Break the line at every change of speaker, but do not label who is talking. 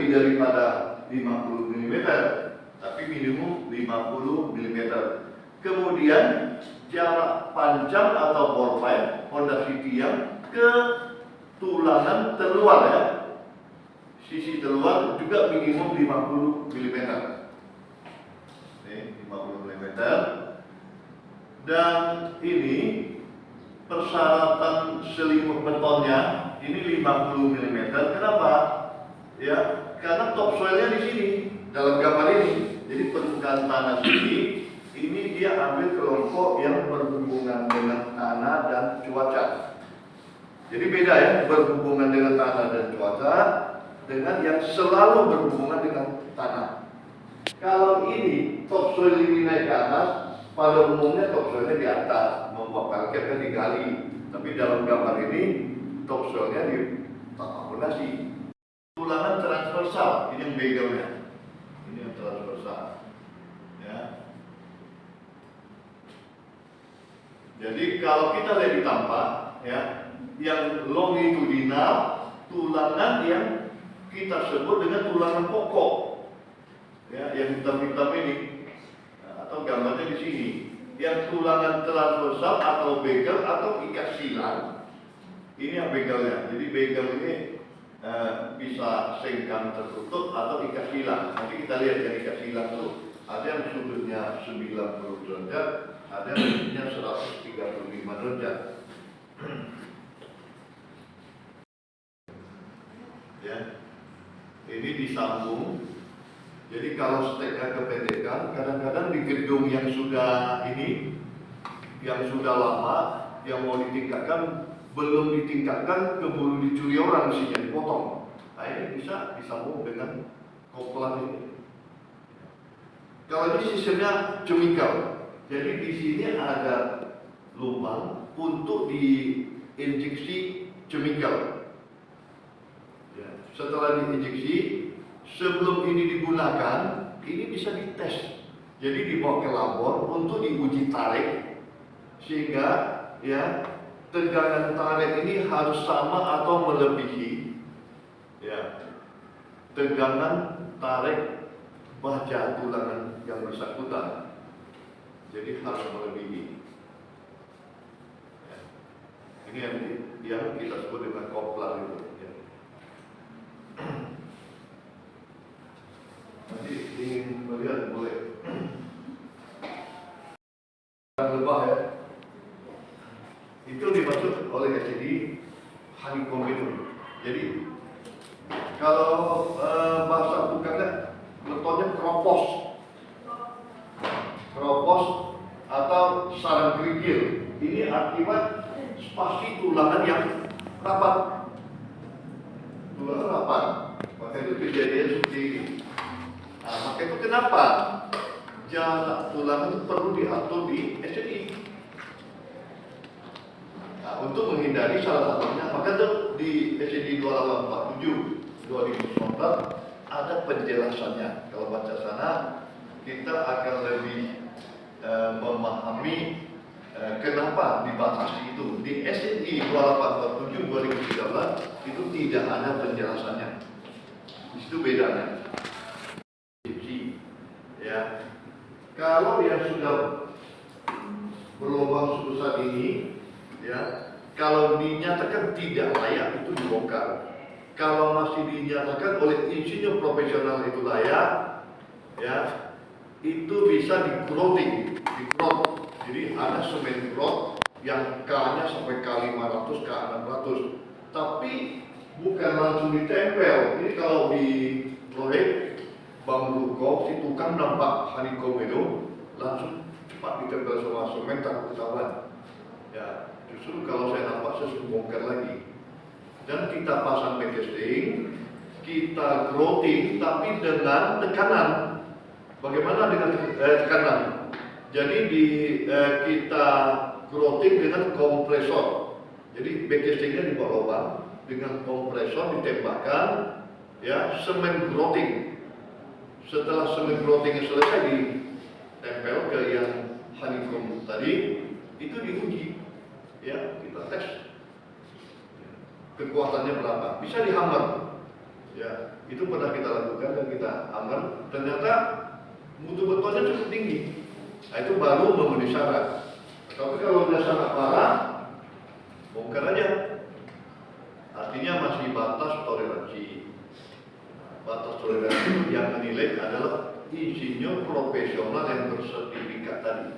lebih daripada 50 mm, tapi minimum 50 mm. Kemudian jarak panjang atau bore pipe pondasi tiang ke tulangan terluar ya. Sisi terluar juga minimum 50 mm. Ini 50 mm. Dan ini persyaratan selimut betonnya ini 50 mm. Kenapa? Ya, karena topsoilnya di sini dalam gambar ini. Jadi permukaan tanah sini ini dia ambil kelompok yang berhubungan dengan tanah dan cuaca. Jadi beda ya, berhubungan dengan tanah dan cuaca dengan yang selalu berhubungan dengan tanah. Kalau ini topsoil ini naik ke atas, pada umumnya topsoilnya di atas, membuat parketnya digali. Tapi dalam gambar ini topsoilnya di pondasi. Tulangan transversal, ini yang begelnya. Ini yang transversal. Ya. Jadi kalau kita lihat di tampak, ya, yang longitudinal, tulangan yang kita sebut dengan tulangan pokok. Ya, yang hitam-hitam ini, atau gambarnya di sini, yang tulangan transversal atau begel atau ikat silang. Ini yang begelnya. Jadi begel ini bisa sengkang tertutup atau ikat silang. Nanti kita lihat yang ikat silang itu ada yang sudutnya 90 derajat, ada yang sudutnya 135 derajat. Ya, ini disambung. Jadi kalau steknya kependekan, kadang-kadang di gedung yang sudah ini, yang sudah lama, yang mau ditingkatkan, belum ditingkatkan, keburu dicuri orang isinya, dipotong. Nah ini bisa disambung dengan koplar ini. Kalau ini sistemnya chemical, jadi di sini ada lubang untuk diinjeksi chemical. Ya, setelah diinjeksi, sebelum ini digunakan, ini bisa dites. Jadi dibawa ke labor untuk diuji tarik, sehingga ya tegangan tarik ini harus sama atau melebihi ya tegangan tarik baja tulangan yang bersangkutan. Jadi harus melebihi. Ya. Ini yang kita sebut dengan koplar itu. Ya. Nanti ingin melihat boleh. Lebah ya. Itu dimaksud oleh SCD honeycomb itu. Jadi kalau bahasa bukannya betonnya keropos atau sarang kerikil. Ini akibat spasi tulangan yang rapat. Tulangan rapat. Maka itu kejadian seperti ini. Nah, maka itu kenapa jarak tulangan itu perlu diatur di SCD. Nah, untuk menghindari salah satunya, maka di SCD 2847 2019 ada penjelasannya. Kalau baca sana, kita akan lebih memahami kenapa dibatasi itu. Di SCD 2847 2013 itu tidak ada penjelasannya. Di situ bedanya. Ya, kalau yang sudah berlubang sebesar ini, ya, kalau dinyatakan tidak layak itu dibongkar. Kalau masih dinyatakan oleh insinyur profesional itu layak, ya, itu bisa di-growting, di-growth. Jadi ada semen growth yang K-nya sampai K500, K600, tapi bukan langsung ditempel. Ini kalau di proyek bambu kok, si tukang nampak honeycomb itu langsung cepat ditempel sama semen, takut ketahuan. Ya, justru kalau saya nampak saya suruh bongkar lagi. Dan kita pasang backcasting, kita growting tapi dengan tekanan. Bagaimana dengan tekanan? Jadi kita growting dengan kompresor. Jadi backcastingnya dibawa lubang dengan kompresor ditembakkan, ya, semen growting. Setelah semen growtingnya selesai ditempel ke yang honeycomb tadi, itu diuji, ya, kita tes kekuatannya berapa. Bisa dihammer, Ya, itu pernah kita lakukan dan kita aman. Ternyata mutu betonnya cukup tinggi. Nah, itu baru memenuhi syarat. Tapi kalau sudah sangat parah, bongkar aja. Artinya masih batas toleransi. Batas toleransi yang menilai adalah insinyur profesional yang bersertifikat tadi.